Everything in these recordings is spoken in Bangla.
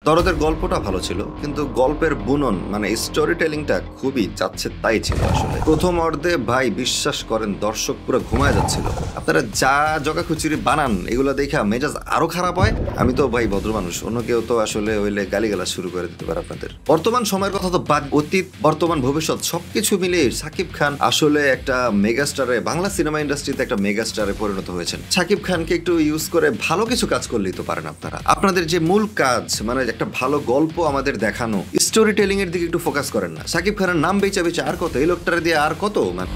দরদের গল্পটা ভালো ছিল, কিন্তু গল্পের বুনন মানে স্টোরি টেলিংটা খুবই যাচ্ছে তাই ছিল। আসলে প্রথম অর্ধে ভাই বিশ্বাস করেন দর্শক পুরো ঘুমায় যাচ্ছিল। আপনারা যা জগাখুচিরি বানান এগুলো দেখে মেজাজ আরো খারাপ হয়। আমি তো ভাই ভদ্র মানুষ, অন্য কেউ তো আসলে হইলে গালিগালাজ শুরু করে দিতে পারে আপনাদের। বর্তমান সময়ের কথা তো বাদ, অতীত বর্তমান ভবিষ্যৎ সবকিছু মিলিয়ে সাকিব খান আসলে একটা মেগাস্টারে, বাংলা সিনেমা ইন্ডাস্ট্রিতে একটা মেগাস্টারে পরিণত হয়েছেন। সাকিব খানকে একটু ইউজ করে ভালো কিছু কাজ করলেই তো পারেন আপনারা। আপনাদের যে মূল কাজ মানে একটা ভালো গল্প আমাদের দেখানো, স্টোরি টেলিং এর দিকে একটু ফোকাস করেন না। সাকিব খানের নাম বেচা বেচা আর কত, এই লোকটারে দিয়ে আর কত মানে।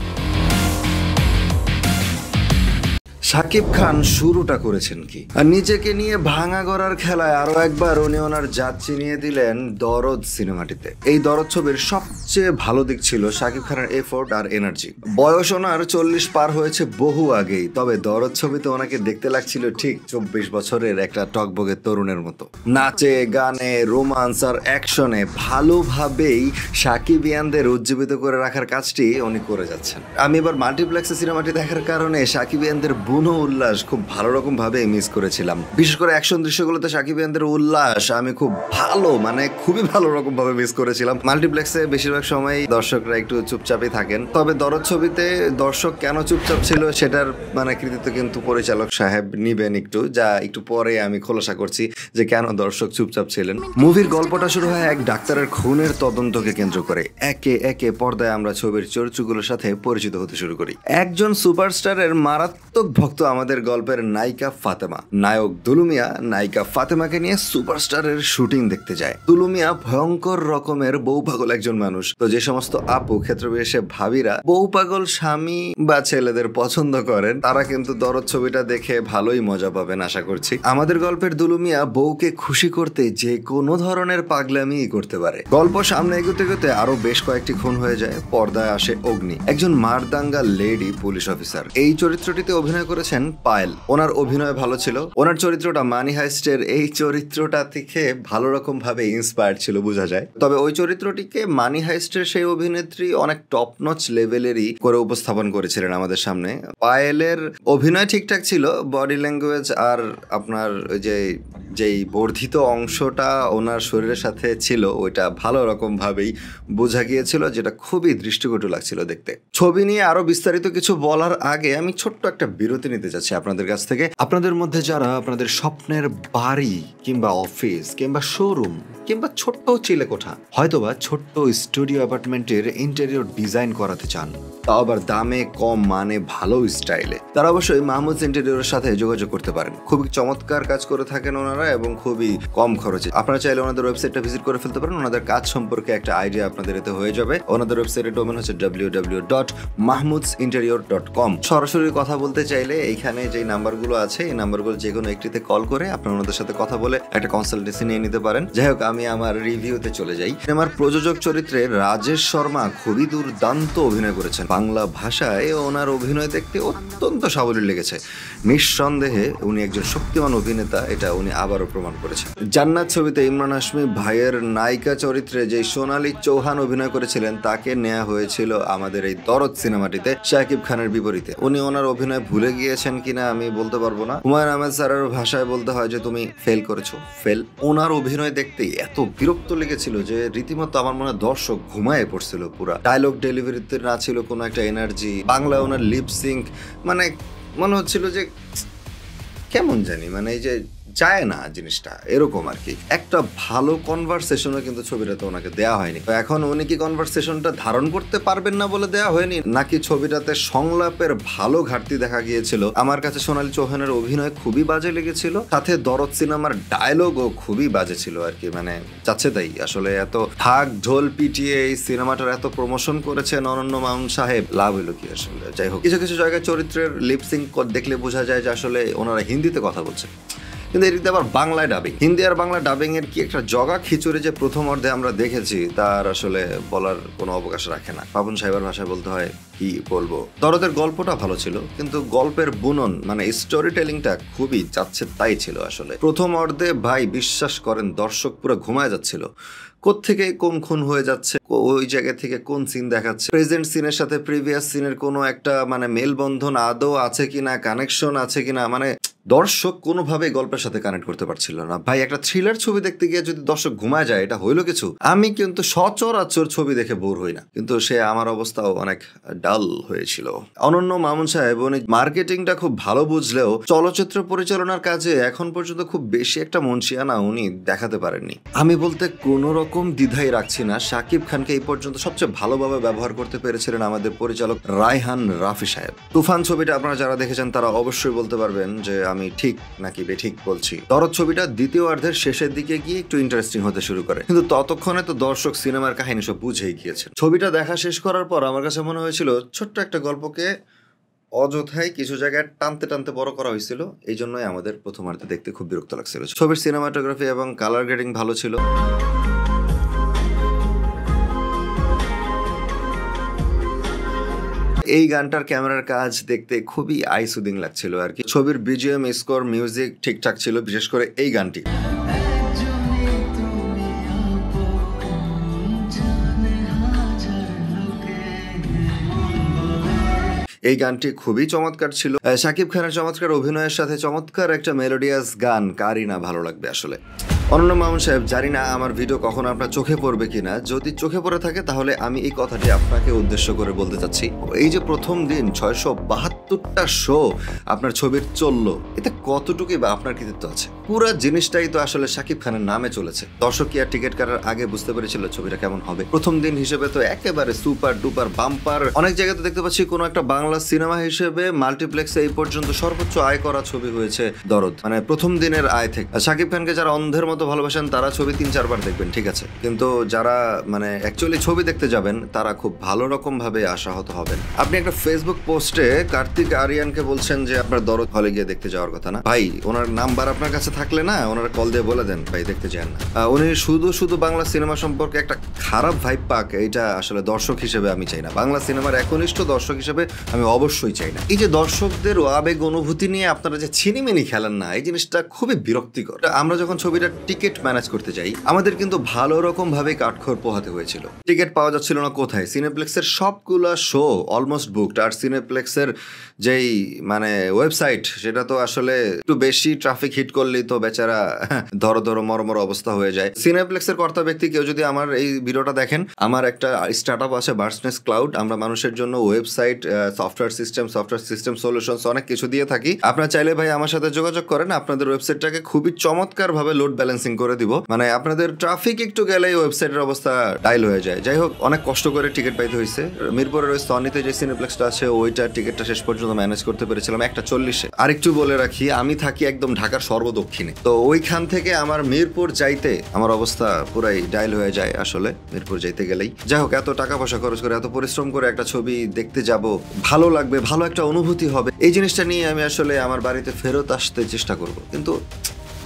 সাকিব খান শুরুটা করেছেন কি, আর নিজেকে নিয়ে ভাঙা গড়ার খেলায় আরো একবার উনি ওনার জাত চিনিয়ে দিলেন দরদ সিনেমাটিতে। এই দরদ ছবির সবচেয়ে ভালো দিক ছিল সাকিব খানের এফোর্ট আর এনার্জি। বয়স ওনার 40 পার হয়েছে বহু আগেই, তবে দরদ ছবিতে ওনাকে দেখতে লাগছিল ঠিক 24 বছরের একটা টকবগে তরুণের মতো। নাচে গানে রোমান্স আর অ্যাকশনে ভালোভাবেই সাকিবিয়ানদের উজ্জীবিত করে রাখার কাজটি উনি করে যাচ্ছেন। আমি এবার মাল্টিপ্লেক্সে সিনেমাটি দেখার কারণে সাকিবিয়ানদের উল্লাস খুব ভালো রকম ভাবে মিস করেছিলাম। বিশেষ করে অ্যাকশন দৃশ্যগুলোতে সাকিবিয়ানদের উল্লাস আমি খুব ভালো মানে খুবই ভালো রকম ভাবে মিস করেছিলাম। মাল্টিপ্লেক্সে বেশিরভাগ সময় দর্শকরা একটু চুপচাপই থাকেন, তবে দরদ ছবিতে দর্শক কেন চুপচাপ ছিল সেটার মানে কৃতিত্ব কিন্তু পরিচালক সাহেব নিবেন একটু, যা একটু পরে আমি খোলাসা করছি যে কেন দর্শক চুপচাপ ছিলেন। মুভির গল্পটা শুরু হয় এক ডাক্তারের খুনের তদন্তকে কেন্দ্র করে। একে একে পর্দায় আমরা ছবির চরিত্রগুলোর সাথে পরিচিত হতে শুরু করি। একজন সুপারস্টারের মারাত্মক ভক্ত আমাদের গল্পের নায়িকা ফাতেমা। নায়ক দুলু মিয়া নায়িকা ফাতেমাকে নিয়ে সুপারস্টারের শুটিং দেখতে যায়। দুলু মিয়া ভয়ঙ্কর রকমের বউ পাগল একজন মানুষ, তো যে সমস্ত আপু ক্ষেত্রবিশেষে ভাবিরা বউ পাগল স্বামী বা ছেলেদের পছন্দ করেন তারা কিন্তু দরদ ছবিটা দেখে ভালোই মজা পাবেন আশা করছি। আমাদের গল্পের দুলু মিয়া বউকে খুশি করতে যে কোনো ধরনের পাগলামি করতে পারে। গল্প সামনে এগোতে এগোতে আরো বেশ কয়েকটি খুন হয়ে যায়। পর্দায় আসে অগ্নি, একজন মারদাঙ্গা লেডি পুলিশ অফিসার। এই চরিত্রটিতে অভিনয় করেছেন পায়েল। ওনার অভিনয় ভালো ছিল। ওনার চরিত্রটা মানি হাইস্টের এই চরিত্রটা থেকে ভালো রকম ভাবে ইন্সপায়ার্ড ছিল বোঝা যায়। তবে ওই চরিত্রটিকে মানি হাইস্টের সেই অভিনেত্রী অনেক টপ নচ লেভেলেরই করে উপস্থাপন করেছিলেন আমাদের সামনে। পায়েলের অভিনয় ঠিকঠাক ছিল, বডি ল্যাঙ্গুয়েজ আর আপনার যেই বর্ধিত অংশটা ওনার শরীরের সাথে ছিল ওইটা ভালো রকম ভাবেই বোঝা গিয়েছিল, যেটা খুবই দৃষ্টিকটু লাগছিল দেখতে। ছবি নিয়ে আরো বিস্তারিত কিছু বলার আগে আমি ছোট্ট একটা বিরতি নিতে যাচ্ছি আপনাদের কাছ থেকে। আপনাদের মধ্যে যারা আপনাদের স্বপ্নের বাড়ি কিংবা অফিস কিংবা শোরুম কিংবা ছোট্ট চিলেকোঠা হয়তোবা ছোট্ট স্টুডিও অ্যাপার্টমেন্টের ইন্টেরিয়র ডিজাইন করাতে চান, তাও আবার দামে কম মানে ভালো স্টাইলে, তারা অবশ্যই মাহমুদস ইন্টেরিয়রের সাথে যোগাযোগ করতে পারেন। খুবই চমৎকার কাজ করে থাকেন ওনারা এবং খুবই কম খরচে। আপনারা চাইলে ওনাদের ওয়েবসাইটটা ভিজিট করে ফেলতে পারেন। ওনাদের কাজ সম্পর্কে একটা আইডিয়া আপনাদের এতে হয়ে যাবে। ওনাদের ওয়েবসাইটের ডোমেন হচ্ছে www.mahmudsinterior.com। সরাসরি কথা বলতে চাইলে এইখানে যে নাম্বারগুলো আছে এই নাম্বারগুলো যে কোনো একটিতে কল করে আপনারা ওনাদের সাথে কথা বলে একটা কনসালটেন্সি নিয়ে নিতে পারেন। যাই হোক, আমি আমার রিভিউতে চলে যাই। আমার প্রযোজক চরিত্রে রাজেশ শর্মা খুবই দুর্দান্ত অভিনয় করেছেন। বাংলা ভাষায় ওনার অভিনয় দেখতে অত্যন্ত সাবলীল লেগেছে। নিঃসন্দেহে উনি একজন শক্তিমান অভিনেতা, এটা উনি আবারও প্রমাণ করেছেন। জান্নাত ছবিতে ইমরান হাশমি ভাইয়ের নায়িকা চরিত্রে যে সোনালী চৌহান অভিনয় করেছিলেন তাকে নেওয়া হয়েছিল আমাদের এই দরদ সিনেমাটিতে শাকিব খানের বিপরীতে। উনি ওনার অভিনয় ভুলে গিয়েছেন কিনা আমি বলতে পারবো না। হুমায়ুন আহমেদ স্যারের ভাষায় বলতে হয় যে তুমি ফেল করেছো, ফেল। ওনার অভিনয় দেখতে এত বিরক্ত লেগেছিল যে রীতিমতো আমার মনে দর্শক ঘুমায় পড়ছিল পুরা। ডায়লগ ডেলিভারিতে না ছিল কোনো একটা এনার্জি। বাংলা ওনার লিপসিঙ্ক মানে মনে হচ্ছিল যে কেমন জানি মানে এই যে যায় না জিনিসটা এরকম আর কি। একটা ভালো কনভারসেশনও কিন্তু ছবিটাতে ওনাকে দেওয়া হয়নি। তো এখন উনি কি কনভারসেশনটা ধারণ করতে পারবেন না বলে দেওয়া হয়নি, নাকি ছবিটাতে সংলাপের ভালো ঘাটতি দেখা গিয়েছিল? আমার কাছে সোনালী চৌহানের অভিনয় খুবই বাজে লেগেছিল, সাথে দরদ সিনেমার ডায়লগও খুবই বাজে ছিল আর কি। মানে চাচ্ছে তাই আসলে এত ঢাক ঢোল পিটিয়ে এই সিনেমাটার এত প্রমোশন করেছেন অনন্য মামুন সাহেব, লাভ হলো কি আসলে? যাই হোক, কিছু কিছু জায়গায় চরিত্রের লিপসিং দেখলে বোঝা যায় যে আসলে ওনারা হিন্দিতে কথা বলছে, কিন্তু এদিকে আবার বাংলায় ডাবিং। হিন্দি আর বাংলা ডাবিং এর কি একটা জগা খিচুড়ি যে প্রথম অর্ধে আমরা দেখেছি তার আসলে বলার কোনো অবকাশ রাখে না। পাপন সাহেবের ভাষায় বলতে হয় কি বলবো। দরদের গল্পটা ভালো ছিল, কিন্তু গল্পের বুনন মানে স্টোরি টেলিংটা খুবই যাচ্ছে তাই ছিল। আসলে প্রথম অর্ধে ভাই বিশ্বাস করেন দর্শক পুরো ঘুমায় যাচ্ছিল। কোত্থেকে কোন খুন হয়ে যাচ্ছে, ওই জায়গা থেকে কোন সিন দেখাচ্ছে, প্রেজেন্ট সিনের সাথে প্রিভিয়াস সিনের কোনো একটা মানে মেলবন্ধন আদৌ আছে কিনা, কানেকশন আছে কিনা, মানে দর্শক কোনোভাবেই গল্পের সাথে কানেক্ট করতে পারছিল না। ভাই, একটা থ্রিলার ছবি দেখতে গিয়ে যদি দর্শক ঘুমায় যায়, এটা হইলো কিছু? আমি কিন্তু সচরাচর ছবি দেখে বোর হই না, কিন্তু সে আমার অবস্থাও অনেক ডাল হয়েছিল। অনন্য মামুন সাহেব উনি মার্কেটিংটা খুব ভালো বুঝলেও চলচ্চিত্র পরিচালনার কাজে এখন পর্যন্ত খুব বেশি একটা মনসিয়ানা উনি দেখাতে পারেননি। আমি বলতে কোনো রকম দ্বিধাই রাখছি না, শাকিব খানকে এই পর্যন্ত সবচেয়ে ভালোভাবে ব্যবহার করতে পেরেছিলেন আমাদের পরিচালক রায়হান রাফি সাহেব। তুফান ছবিটা আপনারা যারা দেখেছেন তারা অবশ্যই বলতে পারবেন যে আমি ঠিক নাকি বেঠিক বলছি। দরদ ছবিটা দ্বিতীয়ার্ধের শেষের দিকে গিয়ে একটু ইন্টারেস্টিং হতে শুরু করে, কিন্তু ততক্ষণে তো দর্শক সিনেমার কাহিনী সব বুঝেই গিয়েছে। ছবিটা দেখা শেষ করার পর আমার কাছে মনে হয়েছিল ছোট্ট একটা গল্পকে অযথাই কিছু জায়গায় টানতে টানতে বড় করা হয়েছিল, এই জন্যই আমাদের প্রথমার্ধে দেখতে খুব বিরক্ত লাগছিল। ছবির সিনেমাটোগ্রাফি এবং কালার গ্রেডিং ভালো ছিল। এই গানটার ক্যামেরার কাজ দেখতে খুবই আই সুদিং লাগছিল আর কি। ছবির বিজিএম, স্কোর, মিউজিক ঠিকঠাক ছিল, বিশেষ করে এই গানটি। এই গানটি খুবই চমৎকার ছিল। শাকিব খানের চমৎকার অভিনয়ের সাথে চমৎকার একটা মেলোডিয়াস গান কারই না ভালো লাগবে আসলে। অনন্য মামুন সাহেব, জানি না আমার ভিডিও কখনো আপনার চোখে পড়বে কিনা, যদি চোখে পড়ে থাকে তাহলে আমি এই কথাটি আপনাকে উদ্দেশ্য করে বলতে চাচ্ছি। এই যে প্রথম দিন 672টা শো আপনার ছবির চললো, এতে কতটুকুই বা আপনার কৃতিত্ব আছে? পুরো জিনিসটাই তো আসলে শাকিব খানের নামে চলেছে। দর্শক কি আর টিকিট কাটার আগে বুঝতে পেরেছিল ছবিটা কেমন হবে? প্রথম দিন হিসেবে তো একেবারে সুপার ডুপার বাম্পার। অনেক জায়গায় তো দেখতে পাচ্ছি কোনো একটা বাংলা সিনেমা হিসেবে মাল্টিপ্লেক্সে এই পর্যন্ত সর্বোচ্চ আয় করা ছবি হয়েছে দরদ, মানে প্রথম দিনের আয় থেকে। শাকিব খানকে যারা অন্ধের মতো ভালোবাসেন তারা ছবি 3-4 বার দেখবেন, ঠিক আছে, কিন্তু যারা মানে অ্যাকচুয়ালি ছবি দেখতে যাবেন তারা খুব ভালো রকম ভাবে আশাহত হবেন। আপনি একটা ফেসবুক পোস্টে কার্তিক আরিয়ানকে বলছেন যে আপনার দরদ হলে গিয়ে দেখতে যাওয়ার কথা না। ভাই, ওনার নাম্বার আপনার কাছে থাকলে না ওনার কল দিয়ে বলে দেন ভাই দেখতে যান না। উনি শুধু বাংলা সিনেমা সম্পর্কে একটা খারাপ ভাইব পাক, এইটা আসলে দর্শক হিসেবে আমি চাই না। বাংলা সিনেমার একনিষ্ঠ দর্শক হিসেবে আমি অবশ্যই চাই না। এই যে দর্শকদের আবেগ অনুভূতি নিয়ে আপনারা যে ছিনিমিনি খেলেন না, এই জিনিসটা খুবই বিরক্তিকর। আমরা যখন ছবিটা টিকিট ম্যানেজ করতে যাই, আমাদের কিন্তু ভালো রকম ভাবে কাঠখড় পোহাতে হয়েছিল। টিকিট পাওয়া যাচ্ছিল না কোথায়? সিনেপ্লেক্সের সবগুলা শো অলমোস্ট বুকড, আর সিনেপ্লেক্সের যেই মানে ওয়েবসাইট সেটা তো আসলে একটু বেশি ট্রাফিক হিট করলেই তো বেচারা ধরো মরমর অবস্থা হয়ে যায়। সিনেপ্লেক্সের কর্তা ব্যক্তি কেউ যদি আমার এই ভিডিওটা দেখেন, আমার একটা স্টার্টআপ আছে বার্সনেস ক্লাউড, আমরা মানুষের জন্য ওয়েবসাইট, সফটওয়্যার সিস্টেম সলিউশনস অনেক কিছু দিয়ে থাকি। আপনারা চাইলে ভাই আমার সাথে যোগাযোগ করেন, আপনাদের ওয়েবসাইটটাকে খুবই চমৎকার ভাবে লোড ব্যালেন্সিং করে দিব। মানে আপনাদের ট্রাফিক একটু গেলেই ওয়েবসাইটের অবস্থা ডাইল হয়ে যায়। যাই হোক, অনেক কষ্ট করে টিকিট পাইতে হয়েছে। মিরপুরের ওই সনিতে যে সিনেপ্লেক্সটা আছে ওইটার টিকিটটা শেষ পর্যন্ত ম্যানেজ করতে পেরেছিলাম 1:40-এ। আরেকটু বলে রাখি, আমি থাকি একদম ঢাকার সর্বদক্ষিণে, তো ওইখান থেকে আমার মিরপুর যাইতে আমার অবস্থা পুরাই ডাইল হয়ে যায় আসলে মিরপুর যাইতে গেলেই। যাই হোক, এত টাকা পয়সা খরচ করে এত পরিশ্রম করে একটা ছবি দেখতে যাব, ভালো লাগবে, ভালো একটা অনুভূতি হবে, এই জিনিসটা নিয়ে আমি আসলে আমার বাড়িতে ফেরত আসতে চেষ্টা করব। কিন্তু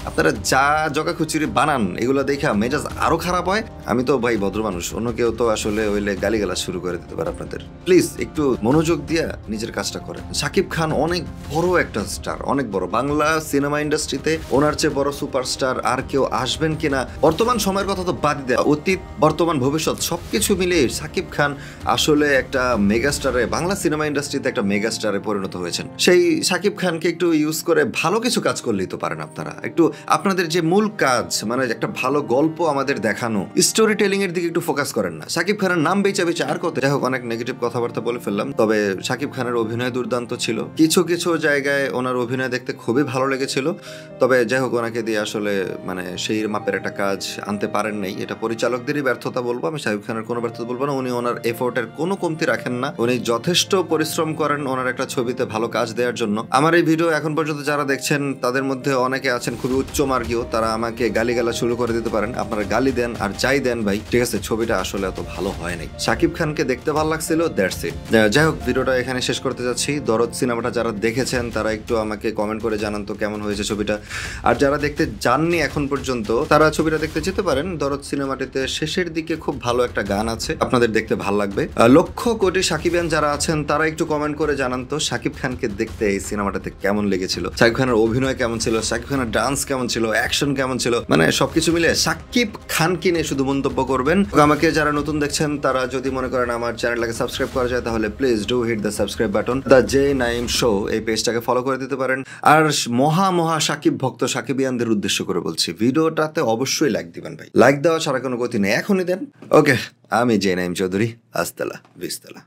আপনারা যা জগাখুচুরি বানান এগুলো দেখে মেজাজ আরো খারাপ হয়। আমি তো ভাই ভদ্র মানুষ, অন্য কেউ তো আসলে ওইলে গালিগালাজ শুরু করে দিতে পারে আপনাদের। প্লিজ একটু মনোযোগ দিয়ে নিজের কাজটা করেন। শাকিব খান অনেক বড় একটা স্টার, অনেক বড়। বাংলা সিনেমা ইন্ডাস্ট্রিতে ওনার চেয়ে বড় সুপারস্টার আর কেউ আসবেন কিনা বর্তমান সময়ের কথা তো বাদ দেয়, অতীত বর্তমান ভবিষ্যৎ সবকিছু মিলে শাকিব খান আসলে একটা মেগাস্টারে, বাংলা সিনেমা ইন্ডাস্ট্রিতে একটা মেগাস্টারে পরিণত হয়েছেন। সেই শাকিব খানকে একটু ইউজ করে ভালো কিছু কাজ করলেই তো পারেন আপনারা। একটু আপনাদের যে মূল কাজ, মানে একটা ভালো গল্প আমাদের দেখানো, স্টোরি টেলিং এর দিকে একটু ফোকাস করেন না। শাকিব খানের নাম বেচা আর কত। যাই হোক, অনেক নেগেটিভ কথাবার্তা বলে ফেললাম। তবে শাকিব খানের অভিনয় দুর্দান্ত ছিল, কিছু কিছু জায়গায় ওনার অভিনয় দেখতে খুবই ভালো লেগেছিল। তবে যাই হোক, ওনাকে দিয়ে আসলে মানে সেই মাপের একটা কাজ আনতে পারেন নাই, এটা পরিচালকদেরই ব্যর্থতা বলবো, আমি শাকিব খানের কোনো ব্যর্থতা বলবো না। উনি ওনার এফোর্টের কোনো কমতি রাখেন না, উনি যথেষ্ট পরিশ্রম করেন ওনার একটা ছবিতে ভালো কাজ দেওয়ার জন্য। আমার এই ভিডিও এখন পর্যন্ত যারা দেখছেন তাদের মধ্যে অনেকে আছেন খুবই উচ্চ মার্গীয়, তারা আমাকে গালিগালা শুরু করে দিতে পারেন। আপনারা গালি দেন আর যাই দেন ভাই, ঠিক আছে, ছবিটা আসলে এত ভালো হয় নাই। শাকিব খানকে দেখতে ভালো লাগছিল, দ্যাটস ইট। যাই হোক, ভিডিওটা এখানে শেষ করতে যাচ্ছি। দরদ সিনেমাটা যারা দেখেছেন তারা একটু আমাকে কমেন্ট করে জানান তো কেমন হয়েছে ছবিটা। আর যারা দেখতে যাননি এখন পর্যন্ত তারা ছবিটা দেখতে যেতে পারেন। দরদ সিনেমাটিতে শেষের দিকে খুব ভালো একটা গান আছে, আপনাদের দেখতে ভালো লাগবে। লক্ষ কোটি শাকিবিয়ান যারা আছেন তারা একটু কমেন্ট করে জানান তো শাকিব খানকে দেখতে এই সিনেমাটাতে কেমন লেগেছিল, শাকিব খানের অভিনয় কেমন ছিল, শাকিব খানের ডান্স কেমন কেমন ছিল, অ্যাকশন কেমন ছিল, মানে সবকিছু মিলে শাকিব খানকে নিয়ে শুধু মন্তব্য করবেন। আমাকে যারা নতুন দেখছেন তারা যদি মনে করেন আমার চ্যানেলটাকে সাবস্ক্রাইব করা যায় তাহলে please do hit the subscribe button. The J Naim show এই পেজটাকে ফলো করে দিতে পারেন। আর মহা শাকিব ভক্ত সাকিবিয়ানদের উদ্দেশ্য করে বলছি, ভিডিওটাতে অবশ্যই লাইক দিবেন ভাই। লাইক দেওয়া ছাড়া কোনো গতি নেই, এখনই দেন। ওকে, আমি জে নাইম চৌধুরী, আস্তালা বিস্তালা।